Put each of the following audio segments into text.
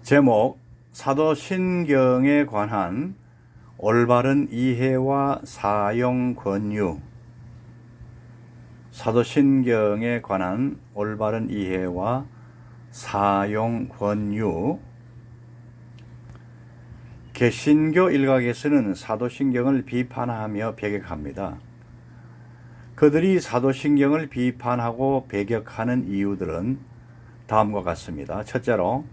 제목, 사도신경에 관한 올바른 이해와 사용 권유. 사도신경에 관한 올바른 이해와 사용 권유. 개신교 일각에서는 사도신경을 비판하며 배격합니다. 그들이 사도신경을 비판하고 배격하는 이유들은 다음과 같습니다. 첫째로,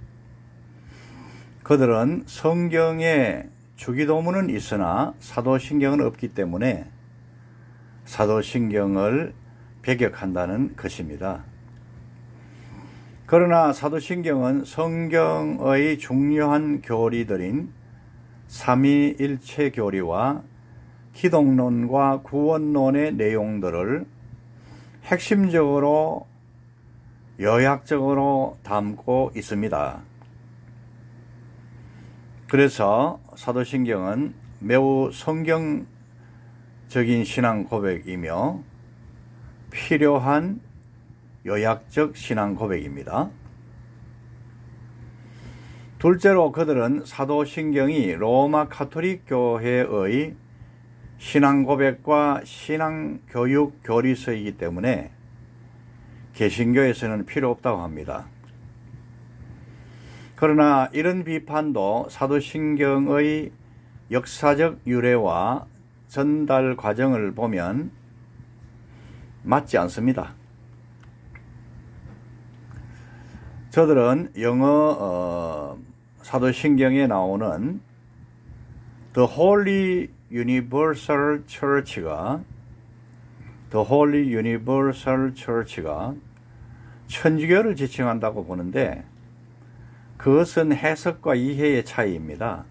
그들은 성경에 주기도문은 있으나 사도신경은 없기 때문에 사도신경을 배격한다는 것입니다. 그러나 사도신경은 성경의 중요한 교리들인 삼위일체 교리와 기독론과 구원론의 내용들을 핵심적으로 요약적으로 담고 있습니다. 그래서 사도신경은 매우 성경적인 신앙 고백이며 필요한 요약적 신앙 고백입니다. 둘째로, 그들은 사도신경이 로마 가톨릭 교회의 신앙 고백과 신앙 교육 교리서이기 때문에 개신교에서는 필요 없다고 합니다. 그러나 이런 비판도 사도신경의 역사적 유래와 전달 과정을 보면 맞지 않습니다. 저들은 영어 사도신경에 나오는 The Holy Universal Church가 천주교를 지칭한다고 보는데 그것은 해석과 이해의 차이입니다.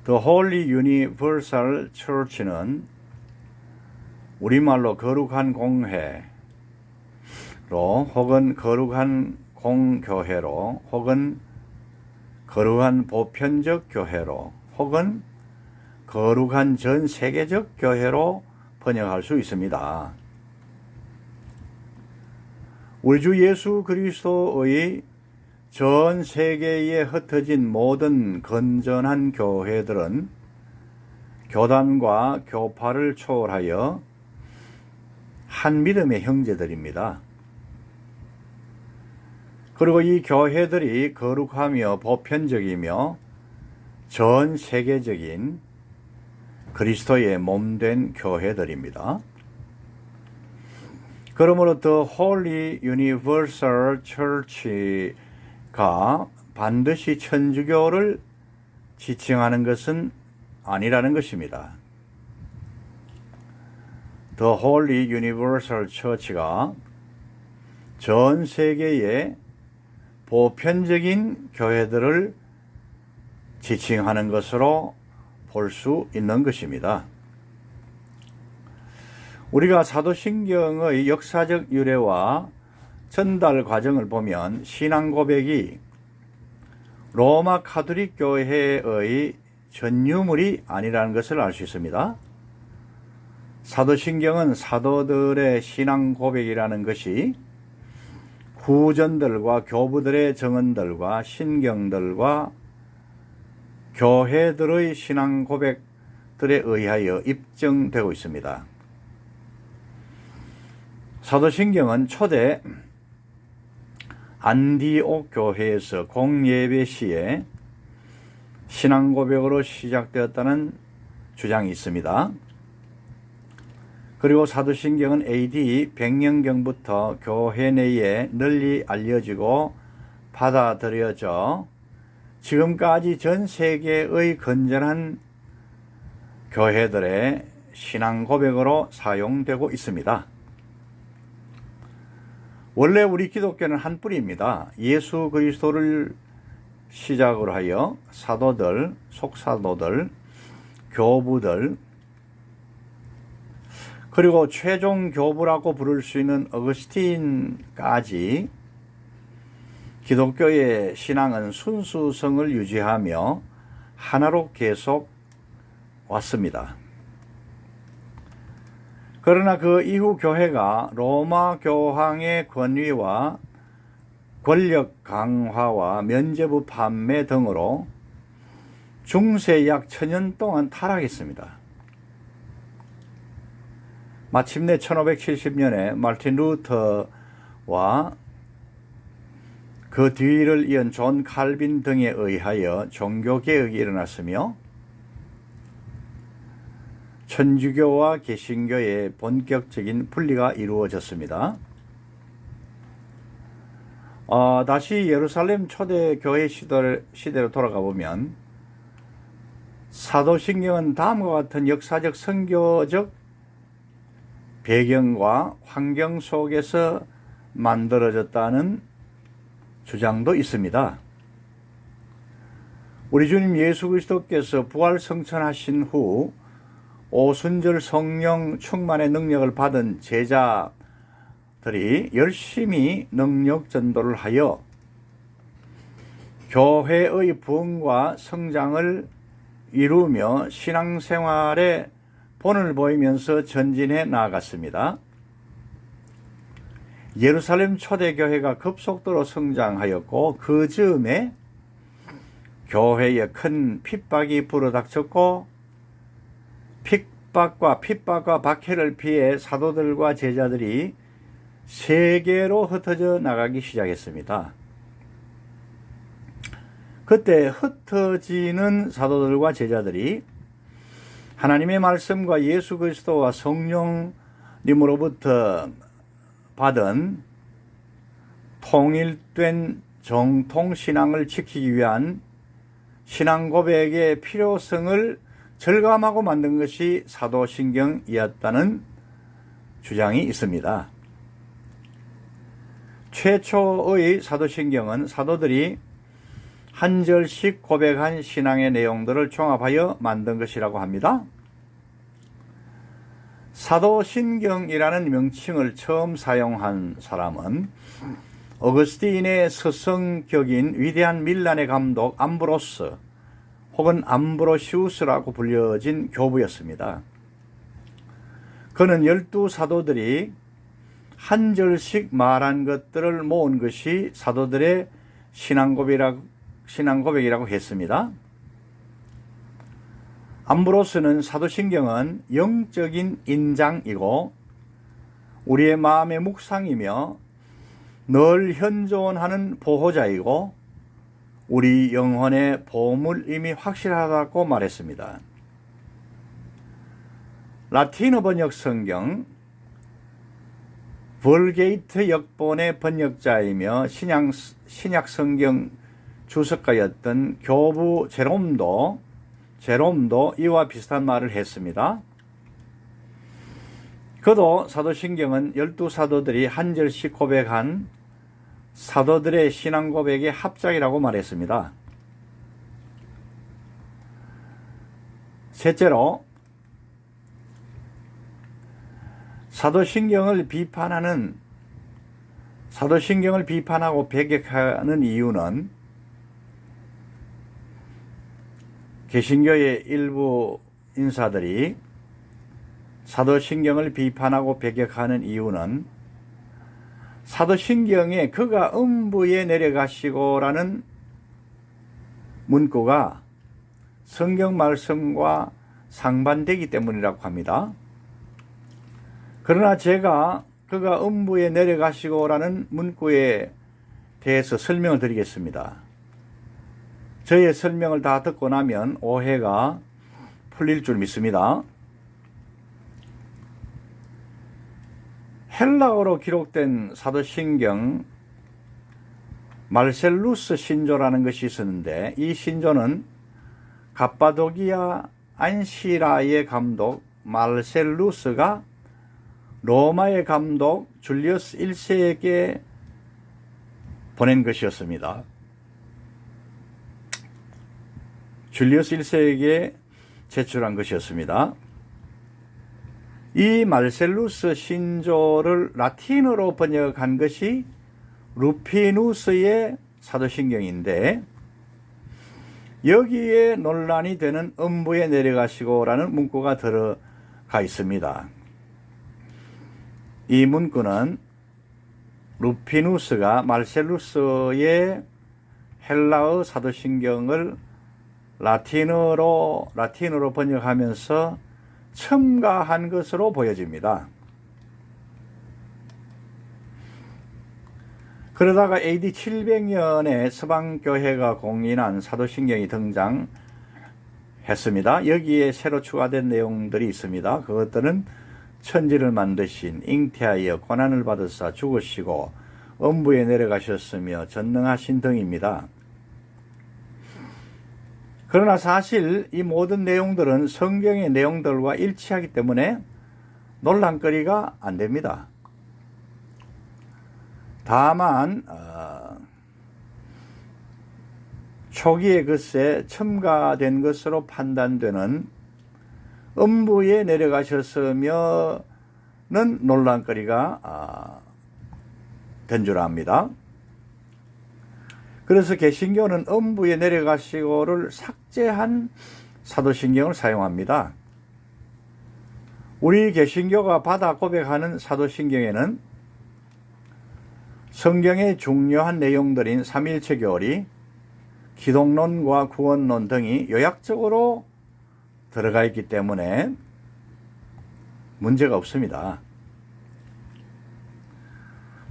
The Holy Universal Church는 우리말로 거룩한 공회로 혹은 거룩한 공교회로 혹은 거룩한 보편적 교회로 혹은 거룩한 전 세계적 교회로 번역할 수 있습니다. 우리 주 예수 그리스도의 전 세계에 흩어진 모든 건전한 교회들은 교단과 교파를 초월하여 한 믿음의 형제들입니다. 그리고 이 교회들이 거룩하며 보편적이며 전 세계적인 그리스도의 몸된 교회들입니다. 그러므로 The Holy Universal Church가 반드시 천주교를 지칭하는 것은 아니라는 것입니다. The Holy Universal Church가 전 세계의 보편적인 교회들을 지칭하는 것으로 볼 수 있는 것입니다. 우리가 사도신경의 역사적 유래와 전달 과정을 보면 신앙 고백이 로마 가톨릭 교회의 전유물이 아니라는 것을 알 수 있습니다. 사도신경은 사도들의 신앙 고백이라는 것이 후전들과 교부들의 정언들과 신경들과 교회들의 신앙 고백들에 의하여 입증되고 있습니다. 사도신경은 초대 안디옥 교회에서 공예배 시에 신앙 고백으로 시작되었다는 주장이 있습니다. 그리고 사도신경은 AD 100년경부터 교회 내에 널리 알려지고 받아들여져 지금까지 전 세계의 건전한 교회들의 신앙 고백으로 사용되고 있습니다. 원래 우리 기독교는 한 뿌리입니다. 예수 그리스도를 시작으로 하여 사도들, 속사도들, 교부들, 그리고 최종 교부라고 부를 수 있는 어거스틴까지 기독교의 신앙은 순수성을 유지하며 하나로 계속 왔습니다. 그러나 그 이후 교회가 로마 교황의 권위와 권력 강화와 면죄부 판매 등으로 중세 약 1000년 동안 타락했습니다. 마침내 1570년에 마르틴 루터와 그 뒤를 이은 존 칼빈 등에 의하여 종교개혁이 일어났으며 천주교와 개신교의 본격적인 분리가 이루어졌습니다. 다시 예루살렘 초대교회 시대로 돌아가 보면 사도신경은 다음과 같은 역사적 선교적 배경과 환경 속에서 만들어졌다는 주장도 있습니다. 우리 주님 예수 그리스도께서 부활 성천하신 후 오순절 성령 충만의 능력을 받은 제자들이 열심히 능력 전도를 하여 교회의 부흥과 성장을 이루며 신앙생활에 본을 보이면서 전진해 나아갔습니다. 예루살렘 초대교회가 급속도로 성장하였고 그 즈음에 교회에 큰 핍박이 불어닥쳤고 핍박과 박해를 피해 사도들과 제자들이 세계로 흩어져 나가기 시작했습니다. 그때 흩어지는 사도들과 제자들이 하나님의 말씀과 예수 그리스도와 성령님으로부터 받은 통일된 정통신앙을 지키기 위한 신앙 고백의 필요성을 절감하고 만든 것이 사도신경이었다는 주장이 있습니다. 최초의 사도신경은 사도들이 한 절씩 고백한 신앙의 내용들을 종합하여 만든 것이라고 합니다. 사도신경이라는 명칭을 처음 사용한 사람은 어거스틴의 서성격인 위대한 밀란의 감독 암브로스 혹은 암브로시우스라고 불려진 교부였습니다. 그는 12사도들이 한 절씩 말한 것들을 모은 것이 사도들의 신앙고백이라고 했습니다. 암브로스는 사도신경은 영적인 인장이고 우리의 마음의 묵상이며 늘 현존하는 보호자이고 우리 영혼의 보물임이 확실하다고 말했습니다. 라틴어 번역 성경 벌게이트 역본의 번역자이며 신약 성경 주석가였던 교부 제롬도 이와 비슷한 말을 했습니다. 그도 사도신경은 12사도들이 한 절씩 고백한 사도들의 신앙 고백의 합작이라고 말했습니다. 셋째로, 사도신경을 비판하고 배격하는 이유는 개신교의 일부 인사들이 사도신경을 비판하고 배격하는 이유는 사도신경에 그가 음부에 내려가시고라는 문구가 성경 말씀과 상반되기 때문이라고 합니다. 그러나 제가 그가 음부에 내려가시고라는 문구에 대해서 설명을 드리겠습니다. 저의 설명을 다 듣고 나면 오해가 풀릴 줄 믿습니다. 헬라어로 기록된 사도신경 말셀루스 신조라는 것이 있었는데 이 신조는 갑바도기아 안시라의 감독 말셀루스가 로마의 감독 줄리어스 1세에게 보낸 것이었습니다. 줄리어스 1세에게 제출한 것이었습니다. 이 말셀루스 신조를 라틴어로 번역한 것이 루피누스의 사도신경인데 여기에 논란이 되는 음부에 내려가시고라는 문구가 들어가 있습니다. 이 문구는 루피누스가 말셀루스의 헬라어 사도신경을 라틴어로 번역하면서 첨가한 것으로 보여집니다. 그러다가 AD 700년에 서방교회가 공인한 사도신경이 등장했습니다. 여기에 새로 추가된 내용들이 있습니다. 그것들은 천지를 만드신, 잉태하여 고난을 받으사 죽으시고 음부에 내려가셨으며 전능하신 등입니다. 그러나 사실 이 모든 내용들은 성경의 내용들과 일치하기 때문에 논란거리가 안 됩니다. 다만 초기에 글쎄 첨가된 것으로 판단되는 음부에 내려가셨으며는 논란거리가 된 줄 압니다. 그래서 개신교는 음부에 내려가시고를 삭제한 사도신경을 사용합니다. 우리 개신교가 받아 고백하는 사도신경에는 성경의 중요한 내용들인 삼위일체 교리, 기독론과 구원론 등이 요약적으로 들어가 있기 때문에 문제가 없습니다.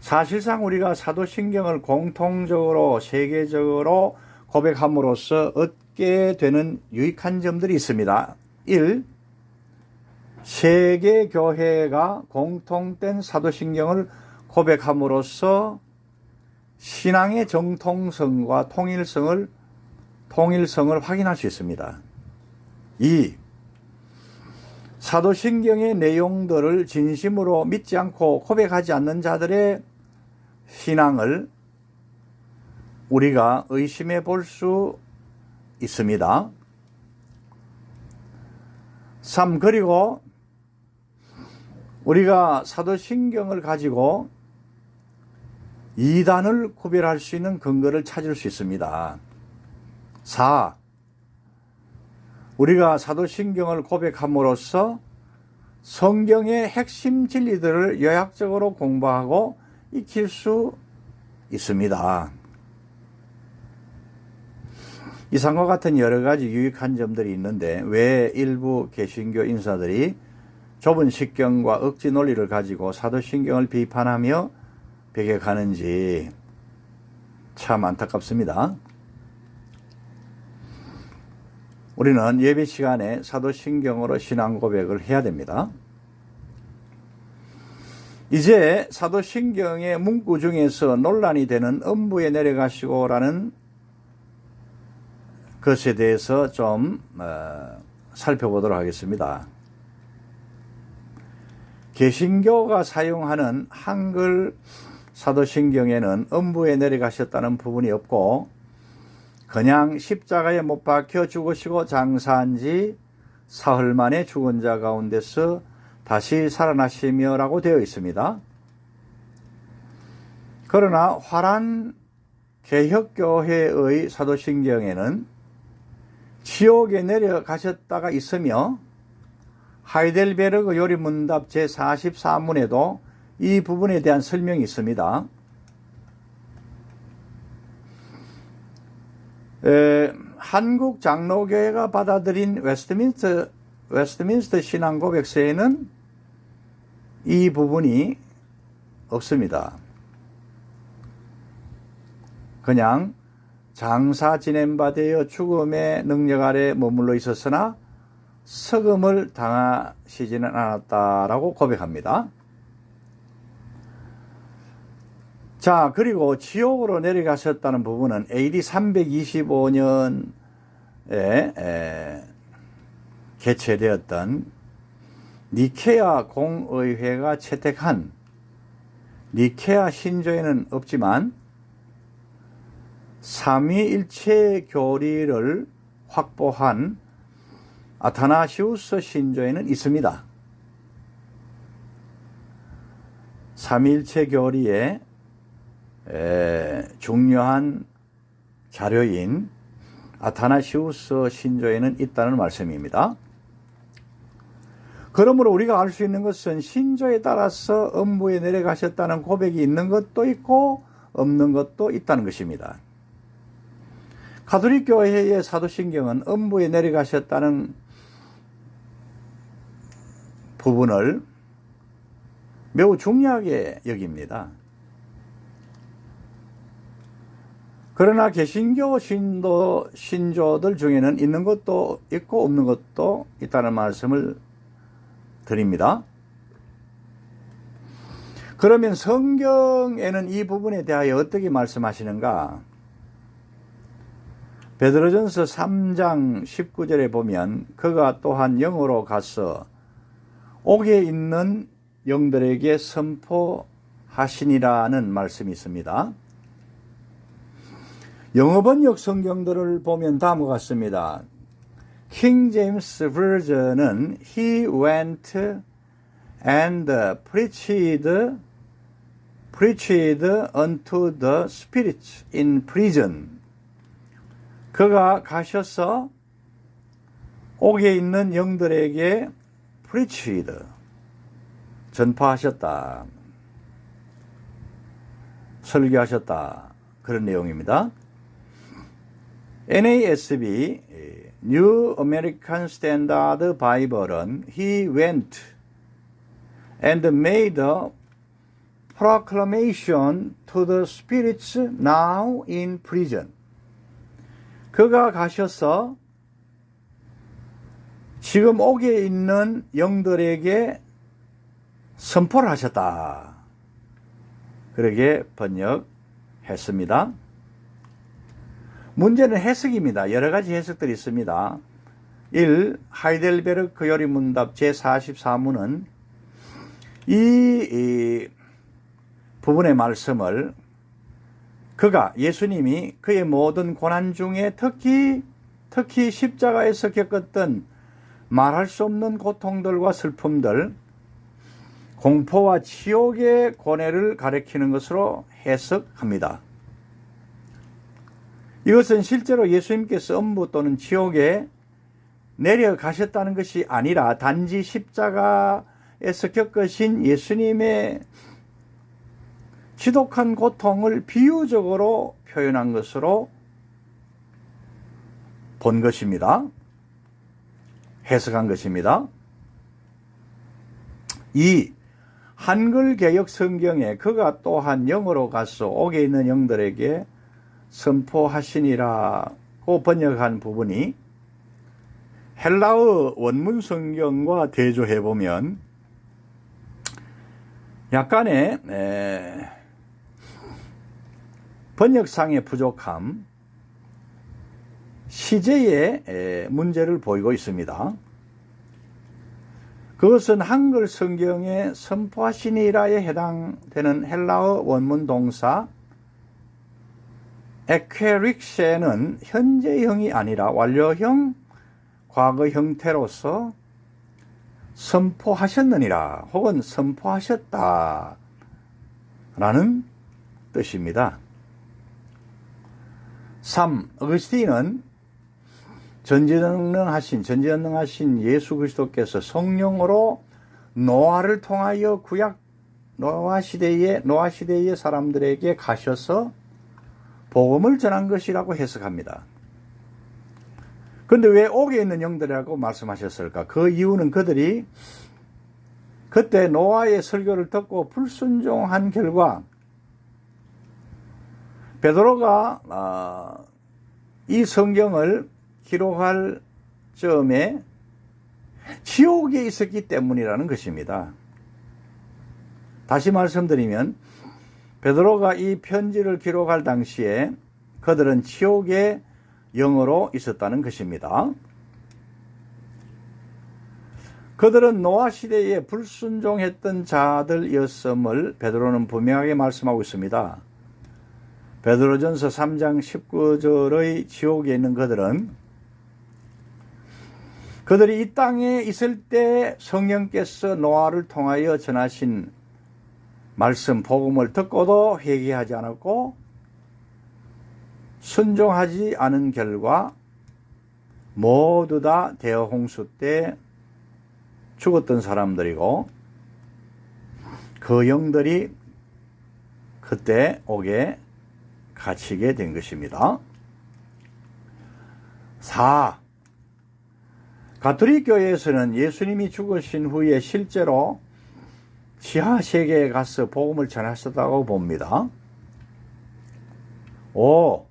사실상 우리가 사도신경을 공통적으로 세계적으로 고백함으로써 얻게 되는 유익한 점들이 있습니다. 1. 세계교회가 공통된 사도신경을 고백함으로써 신앙의 정통성과 통일성을 확인할 수 있습니다. 2. 사도신경의 내용들을 진심으로 믿지 않고 고백하지 않는 자들의 신앙을 우리가 의심해 볼 수 있습니다. 3. 그리고 우리가 사도신경을 가지고 이단을 구별할 수 있는 근거를 찾을 수 있습니다. 4. 우리가 사도신경을 고백함으로써 성경의 핵심 진리들을 요약적으로 공부하고 익힐 수 있습니다. 이상과 같은 여러 가지 유익한 점들이 있는데 왜 일부 개신교 인사들이 좁은 식견과 억지 논리를 가지고 사도신경을 비판하며 배격하는지 참 안타깝습니다. 우리는 예배 시간에 사도신경으로 신앙 고백을 해야 됩니다. 이제 사도신경의 문구 중에서 논란이 되는 음부에 내려가시고라는 것에 대해서 좀 살펴보도록 하겠습니다. 개신교가 사용하는 한글 사도신경에는 음부에 내려가셨다는 부분이 없고 그냥 십자가에 못 박혀 죽으시고 장사한 지 사흘 만에 죽은 자 가운데서 다시 살아나시며 라고 되어 있습니다. 그러나 화란 개혁교회의 사도신경에는 지옥에 내려가셨다가 있으며 하이델베르그 요리문답 제44문에도 이 부분에 대한 설명이 있습니다. 한국 장로교회가 받아들인 웨스트민스터 신앙고백서에는 이 부분이 없습니다. 그냥 장사 지낸 바 되어 죽음의 능력 아래 머물러 있었으나 석음을 당하시지는 않았다라고 고백합니다. 자, 그리고 지옥으로 내려가셨다는 부분은 AD 325년에 개최되었던 니케아 공의회가 채택한 니케아 신조에는 없지만 삼위일체 교리를 확보한 아타나시우스 신조에는 있습니다. 삼위일체 교리의 중요한 자료인 아타나시우스 신조에는 있다는 말씀입니다. 그러므로 우리가 알 수 있는 것은 신조에 따라서 음부에 내려가셨다는 고백이 있는 것도 있고 없는 것도 있다는 것입니다. 가톨릭 교회의 사도신경은 음부에 내려가셨다는 부분을 매우 중요하게 여깁니다. 그러나 개신교 신조들 중에는 있는 것도 있고 없는 것도 있다는 말씀을 드립니다. 그러면 성경에는 이 부분에 대하여 어떻게 말씀하시는가? 베드로전서 3장 19절에 보면 그가 또한 영으로 가서 옥에 있는 영들에게 선포하시니라는 말씀이 있습니다. 영어 번역 성경들을 보면 다음과 같습니다. King James Version은 He went and preached unto the spirits in prison. 그가 가셔서 옥에 있는 영들에게 preached, 전파하셨다, 설교하셨다, 그런 내용입니다. NASB New American Standard Bible은 He went and made a proclamation to the spirits now in prison. 그가 가셔서 지금 옥에 있는 영들에게 선포를 하셨다. 그렇게 번역했습니다. 문제는 해석입니다. 여러 가지 해석들이 있습니다. 1. 하이델베르크 요리문답 제44문은 이 부분의 말씀을 그가 예수님이 그의 모든 고난 중에 특히 십자가에서 겪었던 말할 수 없는 고통들과 슬픔들, 공포와 지옥의 고뇌를 가리키는 것으로 해석합니다. 이것은 실제로 예수님께서 음부 또는 지옥에 내려가셨다는 것이 아니라 단지 십자가에서 겪으신 예수님의 지독한 고통을 비유적으로 표현한 것으로 본 것입니다. 해석한 것입니다. 2. 한글 개역 성경에 그가 또한 영으로 가서 옥에 있는 영들에게 선포하시니라고 번역한 부분이 헬라어 원문 성경과 대조해 보면 약간의 번역상의 부족함, 시제의 문제를 보이고 있습니다. 그것은 한글 성경에 선포하시니라에 해당되는 헬라어 원문 동사 에케릭세는 현재형이 아니라 완료형, 과거 형태로서 선포하셨느니라 혹은 선포하셨다 라는 뜻입니다. 3. 어거스틴은 전지전능하신 예수 그리스도께서 성령으로 노아를 통하여 구약 노아 시대의 사람들에게 가셔서 복음을 전한 것이라고 해석합니다. 그런데 왜 옥에 있는 영들이라고 말씀하셨을까? 그 이유는 그들이 그때 노아의 설교를 듣고 불순종한 결과 베드로가 이 성경을 기록할 즈음에 지옥에 있었기 때문이라는 것입니다. 다시 말씀드리면 베드로가 이 편지를 기록할 당시에 그들은 지옥의 영으로 있었다는 것입니다. 그들은 노아 시대에 불순종했던 자들이었음을 베드로는 분명하게 말씀하고 있습니다. 베드로전서 3장 19절의 지옥에 있는 그들이 이 땅에 있을 때 성령께서 노아를 통하여 전하신 말씀, 복음을 듣고도 회개하지 않았고 순종하지 않은 결과 모두 다 대홍수 때 죽었던 사람들이고 그 영들이 그때 옥에 갇히게 된 것입니다. 4. 가톨릭 교회에서는 예수님이 죽으신 후에 실제로 지하 세계에 가서 복음을 전하셨다고 봅니다. 5.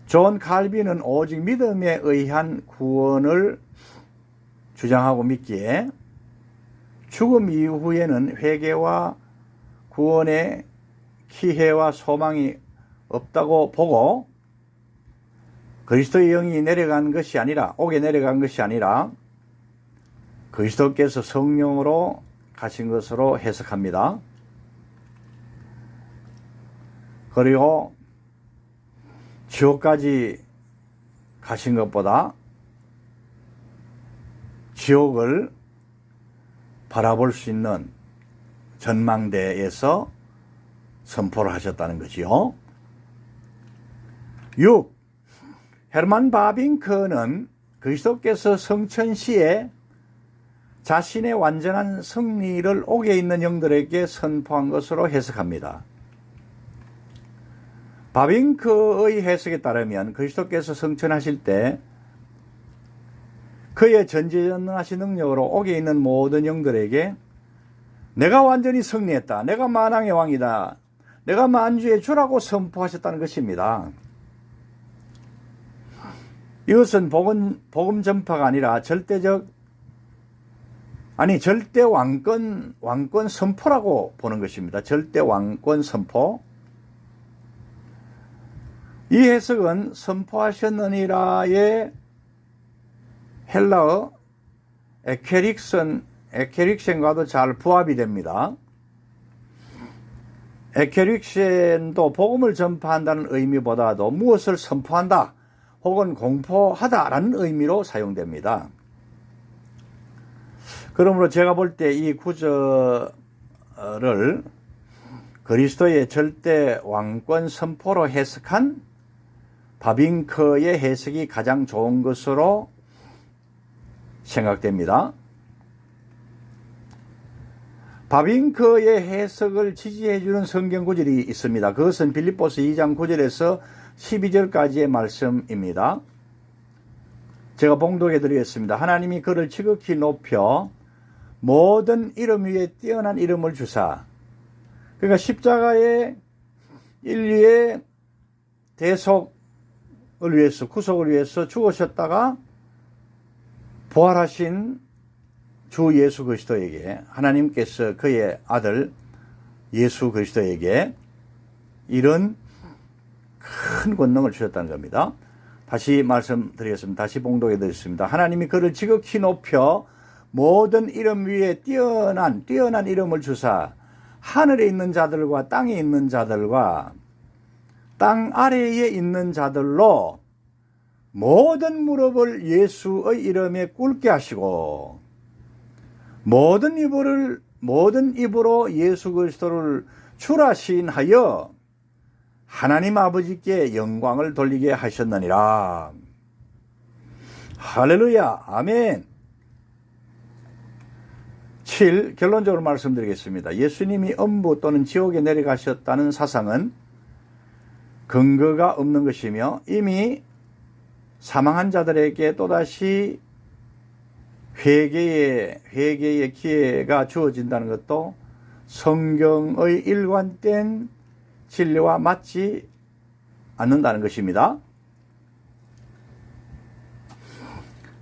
존 칼빈은 오직 믿음에 의한 구원을 주장하고 믿기에 죽음 이후에는 회개와 구원의 기회와 소망이 없다고 보고 그리스도의 영이 내려간 것이 아니라 옥에 내려간 것이 아니라 그리스도께서 성령으로 가신 것으로 해석합니다. 그리고 지옥까지 가신 것보다 지옥을 바라볼 수 있는 전망대에서 선포를 하셨다는 거지요. 6. 헤르만 바빙크는 그리스도께서 성천시에 자신의 완전한 승리를 옥에 있는 영들에게 선포한 것으로 해석합니다. 바빙크의 해석에 따르면 그리스도께서 성천하실 때 그의 전지전능하신 능력으로 옥에 있는 모든 영들에게 내가 완전히 승리했다. 내가 만왕의 왕이다. 내가 만주의 주라고 선포하셨다는 것입니다. 이것은 복음 전파가 아니라 절대 왕권 선포라고 보는 것입니다. 절대 왕권 선포. 이 해석은 선포하셨느니라의 헬라어 에케릭센과도 잘 부합이 됩니다. 에케릭센도 복음을 전파한다는 의미보다도 무엇을 선포한다 혹은 공포하다라는 의미로 사용됩니다. 그러므로 제가 볼 때 이 구절을 그리스도의 절대 왕권 선포로 해석한 바빙크의 해석이 가장 좋은 것으로 생각됩니다. 바빙크의 해석을 지지해주는 성경 구절이 있습니다. 그것은 빌립보서 2장 9절에서 12절까지의 말씀입니다. 제가 봉독해 드리겠습니다. 하나님이 그를 지극히 높여 모든 이름 위에 뛰어난 이름을 주사, 그러니까 십자가의 인류의 대속을 위해서, 구속을 위해서 죽으셨다가 부활하신 주 예수 그리스도에게, 하나님께서 그의 아들 예수 그리스도에게 이런 큰 권능을 주셨다는 겁니다. 다시 말씀드리겠습니다. 다시 봉독해 드리겠습니다. 하나님이 그를 지극히 높여 모든 이름 위에 뛰어난 이름을 주사 하늘에 있는 자들과 땅에 있는 자들과 땅 아래에 있는 자들로 모든 무릎을 예수의 이름에 꿇게 하시고 모든 입으로 예수 그리스도를 주라 시인하여 하나님 아버지께 영광을 돌리게 하셨느니라. 할렐루야. 아멘. 7. 결론적으로 말씀드리겠습니다. 예수님이 음부 또는 지옥에 내려가셨다는 사상은 근거가 없는 것이며 이미 사망한 자들에게 또다시 회개의 기회가 주어진다는 것도 성경의 일관된 진리와 맞지 않는다는 것입니다.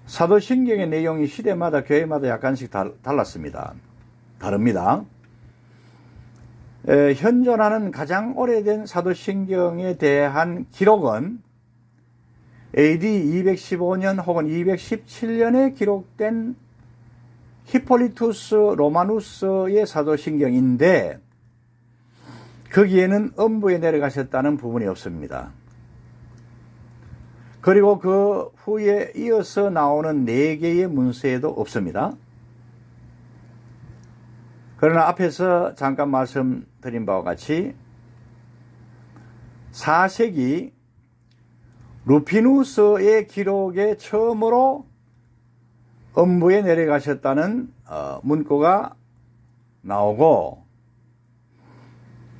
사도신경의 내용이 시대마다 교회마다 약간씩 다릅니다. 현존하는 가장 오래된 사도신경에 대한 기록은 AD 215년 혹은 217년에 기록된 히폴리투스 로마누스의 사도신경인데 거기에는 음부에 내려가셨다는 부분이 없습니다. 그리고 그 후에 이어서 나오는 4개의 문서에도 없습니다. 그러나 앞에서 잠깐 말씀드린 바와 같이 4세기 루피누스의 기록에 처음으로 음부에 내려가셨다는 문구가 나오고,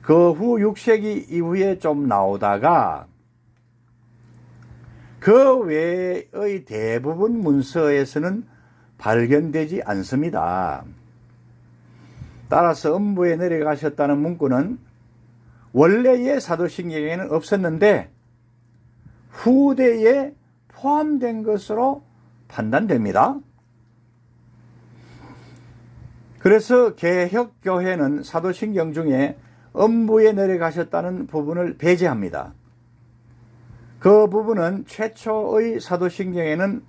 그 후 6세기 이후에 좀 나오다가 그 외의 대부분 문서에서는 발견되지 않습니다. 따라서 음부에 내려가셨다는 문구는 원래의 사도신경에는 없었는데 후대에 포함된 것으로 판단됩니다. 그래서 개혁교회는 사도신경 중에 음부에 내려가셨다는 부분을 배제합니다. 그 부분은 최초의 사도신경에는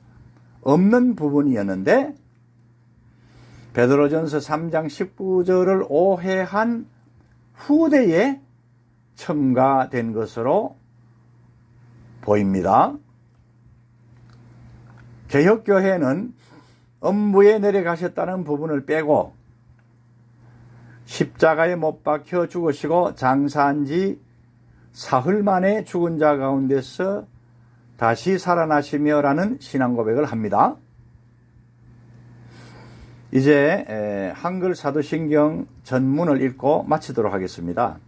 없는 부분이었는데 베드로전서 3장 19절을 오해한 후대에 첨가된 것으로 보입니다. 개혁교회는 음부에 내려가셨다는 부분을 빼고 십자가에 못 박혀 죽으시고 장사한 지 사흘 만에 죽은 자 가운데서 다시 살아나시며 라는 신앙 고백을 합니다. 이제 한글 사도신경 전문을 읽고 마치도록 하겠습니다.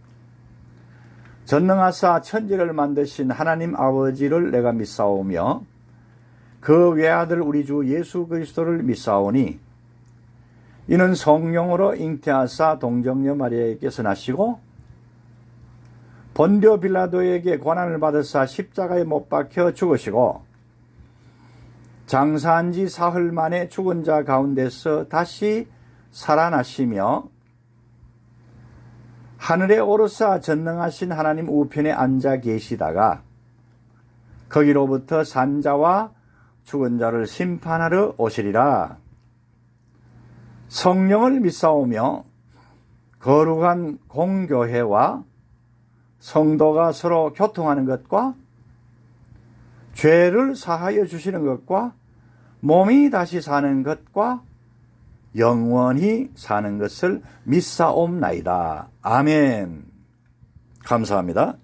전능하사 천지를 만드신 하나님 아버지를 내가 믿사오며 그 외아들 우리 주 예수 그리스도를 믿사오니 이는 성령으로 잉태하사 동정녀 마리아에게서 나시고 본디오 빌라도에게 고난을 받으사 십자가에 못 박혀 죽으시고 장사한 지 사흘 만에 죽은 자 가운데서 다시 살아나시며 하늘에 오르사 전능하신 하나님 우편에 앉아 계시다가 거기로부터 산자와 죽은 자를 심판하러 오시리라. 성령을 믿사오며 거룩한 공교회와 성도가 서로 교통하는 것과 죄를 사하여 주시는 것과 몸이 다시 사는 것과 영원히 사는 것을 믿사옵나이다. 아멘. 감사합니다.